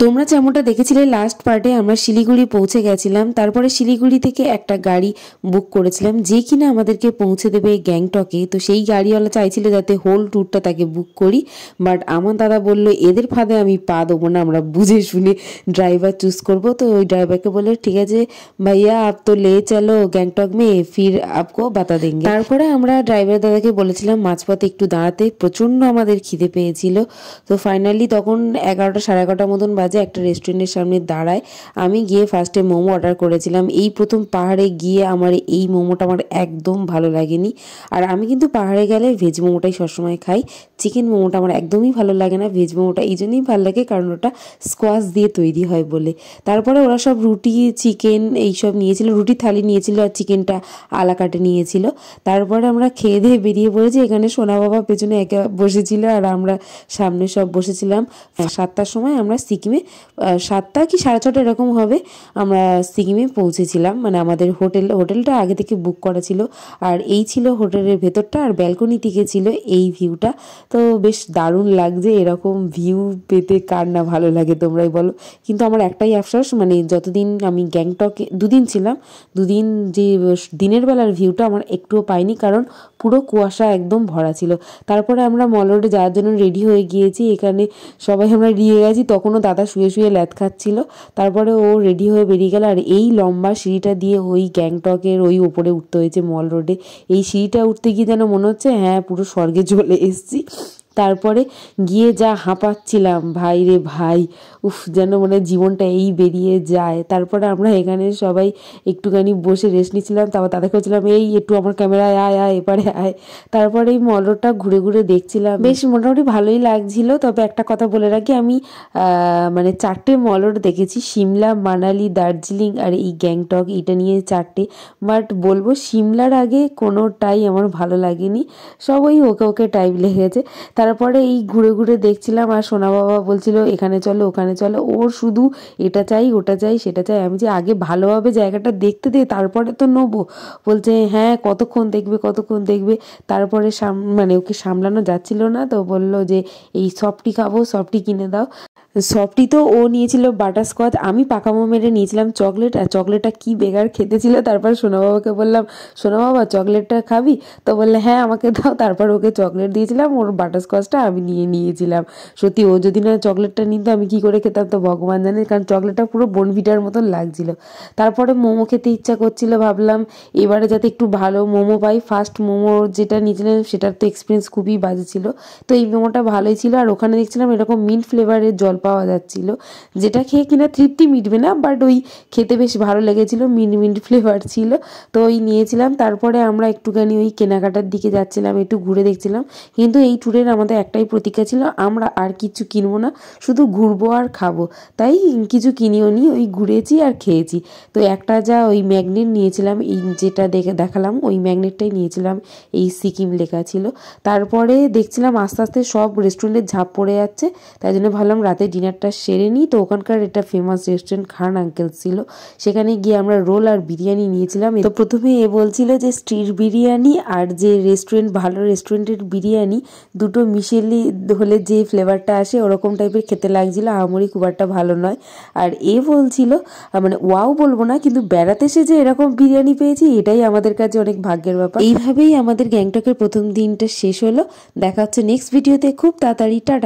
তোমরা যেমনটা দেখেছিলে লাস্ট পার্টে আমরা শিলিগুড়ি পৌঁছে গেছিলাম। তারপরে শিলিগুড়ি থেকে একটা গাড়ি বুক করেছিলাম যে কিনা আমাদেরকে পৌঁছে দেবে গ্যাংটকে। তো সেই গাড়িওয়ালা চাইছিল যাতে হোল ট্যুরটা তাকে বুক করি, বাট আমার দাদা বলল এদের ফাঁদে আমি পা দেবো না, আমরা বুঝে শুনে ড্রাইভার চুজ করব। তো ওই ড্রাইভারকে বললে ঠিক আছে ভাইয়া আপ তো লে চলো গ্যাংটক মে, ফির আপকো বাতা দেंगे। তারপরে আমরা ড্রাইভার দাদাকে বলেছিলাম মাঝপথে একটু দাঁড়াতে, প্রচণ্ড আমাদের খিদে পেয়েছিল। তো ফাইনালি তখন 11টা সাড়ে 11টার মতন বাজে, একটা রেস্টুরেন্টের সামনে দাঁড়ায়। আমি গিয়ে ফার্স্টে মোমো অর্ডার করেছিলাম। এই প্রথম পাহাড়ে গিয়ে আমার এই মোমোটা আমার একদম ভালো লাগেনি। আর আমি কিন্তু পাহাড়ে গেলে ভেজ মোমোটাই সবসময় খাই, চিকেন মোমোটা আমার একদমই ভালো লাগে না। ভেজ মোমোটা এই জন্যই ভালো লাগে কারণ ওটা স্কোয়াশ দিয়ে তৈরি হয় বলে। তারপরে ওরা সব রুটি চিকেন এইসব নিয়েছিল, রুটি থালি নিয়েছিল আর চিকেনটা আলা কাটে নিয়েছিল। তারপরে আমরা খেয়ে দিয়ে বেরিয়ে পড়েছি। এখানে সোনা বাবা পেছনে একা বসেছিল আর আমরা সামনে সব বসেছিলাম। 7টার সময় আমরা সিকিমে, 7টা কি 6:30 এরকম হবে, আমরা সিকিমে পৌঁছেছিলাম। মানে আমাদের হোটেলটা আগে থেকে বুক করা ছিল। আর এই ছিল হোটেলের ভেতরটা, আর ব্যালকনি থেকে ছিল এই ভিউটা। তো বেশ দারুণ লাগছে, এরকম ভিউ পেতে কার না ভালো লাগে তোমরাই বলো। কিন্তু আমার একটাই আফসোস, মানে যতদিন আমি গ্যাংটকে 2 দিন ছিলাম, 2 দিন যে দিনের বেলার ভিউটা আমার একটুও পাইনি, কারণ পুরো কুয়াশা একদম ভরা ছিল। তারপরে আমরা মল রোডে যাওয়ার জন্য রেডি হয়ে গিয়েছি। এখানে সবাই আমরা রেডি হয়ে গেছি, তখনও দাদা শুয়ে শুয়ে ল্যাদ খাচ্ছিল। তারপরে ও রেডি হয়ে বেরিয়ে গেল। আর এই লম্বা সিঁড়িটা দিয়ে ওই গ্যাংটকের ওই ওপরে উঠতে হয়েছে মল রোডে। এই সিঁড়িটা উঠতে গিয়ে যেন মনে হচ্ছে হ্যাঁ পুরো স্বর্গে চলে এসেছি। তারপরে গিয়ে যা হাঁপাচ্ছিলাম ভাই রে ভাই, উফ যেন মনে জীবনটা এই বেরিয়ে যায়। তারপরে আমরা এখানে সবাই একটুখানি বসে রেস্ট নিচ্ছিলাম। তারপর তাদেরকে বলছিলাম এই একটু আমার ক্যামেরায় আয় আয় এপারে আয়। তারপরে এই মল রোডটা ঘুরে ঘুরে দেখছিলাম, বেশ মোটামুটি ভালোই লাগছিল। তবে একটা কথা বলে রাখি, আমি মানে 4টে মল রোড দেখেছি, সিমলা মানালি দার্জিলিং আর এই গ্যাংটক, এটা নিয়ে 4টে। বাট বলবো সিমলার আগে কোনোটাই আমার ভালো লাগেনি, সব ওই ওকে ওকে টাইপ লেগেছে। তারপরে এই ঘুরে ঘুরে দেখছিলাম আর সোনা বাবা বলছিল এখানে চলো ওখানে চলো, ওর শুধু এটা চাই ওটা চাই সেটা চাই। আমি যে আগে ভালোভাবে জায়গাটা দেখতে দে তারপরে তো নেবো। বলছে হ্যাঁ কতক্ষণ দেখবে কতক্ষণ দেখবে। তারপরে মানে ওকে সামলানো যাচ্ছিল না, তো বললো যে এই সফটি খাবো, সফটি কিনে দাও। সফটি তো ও নিয়েছিল বাটারস্কচ, আমি পাকামো মেরে নিয়েছিলাম চকলেট। আর চকলেটটা কি বেকার খেতে ছিল। তারপর সোনা বাবাকে বললাম সোনা বাবা চকলেটটা খাবি, তো বললে হ্যাঁ আমাকে দাও। তারপর ওকে চকলেট দিয়েছিলাম, ওর বাটারস্কচটা আমি নিয়েছিলাম। সত্যি ও যদি না চকলেটটা নিত আমি কি করে খেতাম তো ভগবান জানে, কারণ চকলেটটা পুরো বোনভিটার মতন লাগছিল। তারপরে মোমো খেতে ইচ্ছা করছিল, ভাবলাম এবারে যাতে একটু ভালো মোমো পাই। ফার্স্ট মোমো যেটা নিয়েছিলাম সেটার তো এক্সপিরিয়েন্স খুবই বাজে ছিল, তো এই মোমোটা ভালোই ছিল। আর ওখানে দেখছিলাম এরকম মিন্ট ফ্লেভারের জল পাওয়া যাচ্ছিল, যেটা খেয়ে কিনা তৃপ্তি মিটবে না, বাট ওই খেতে বেশ ভালো লেগেছিল, মিন্ট ফ্লেভার ছিল, তো ওই নিয়েছিলাম। তারপরে আমরা একটুখানি ওই কেনাকাটার দিকে যাচ্ছিলাম, একটু ঘুরে দেখছিলাম। কিন্তু এই ট্যুরের আমাদের একটাই প্রতিজ্ঞা ছিল, আমরা আর কিছু কিনবো না, শুধু ঘুরবো আর খাবো। তাই কিছু কিনিও নি, ওই ঘুরেছি আর খেয়েছি। তো একটা যা ওই ম্যাগনেট নিয়েছিলাম, এই যেটা দেখালাম ওই ম্যাগনেটটাই নিয়েছিলাম, এই সিকিম লেখা ছিল। তারপরে দেখছিলাম আস্তে আস্তে সব রেস্টুরেন্টের ঝাঁপ পড়ে যাচ্ছে, তাই জন্য ভাবলাম রাতে ডিনারটা সেরে নিই। তো ওখানকার এটা ফেমাস রেস্টুরেন্ট খান আঙ্কেলস ছিল, সেখানে গিয়ে আমরা রোল আর বিরিয়ানি নিয়েছিলাম। তো প্রথমে এ বলছিল যে স্ট্রিট বিরিয়ানি আর যে রেস্টুরেন্ট ভালো রেস্টুরেন্টের বিরিয়ানি দুটো মিশেলি হলে যে ফ্লেভারটা আসে ওরকম টাইপের খেতে লাগছিল, আহামরি খুব একটা ভালো নয়। আর এ বলছিল মানে ওয়াও বলবো না, কিন্তু বেড়াতে এসে যে এরকম বিরিয়ানি পেয়েছি এটাই আমাদের কাছে অনেক ভাগ্যের ব্যাপার। এইভাবেই আমাদের গ্যাংটকের প্রথম দিনটা শেষ হলো। দেখা হচ্ছে নেক্সট ভিডিওতে খুব তাড়াতাড়ি। টাটা।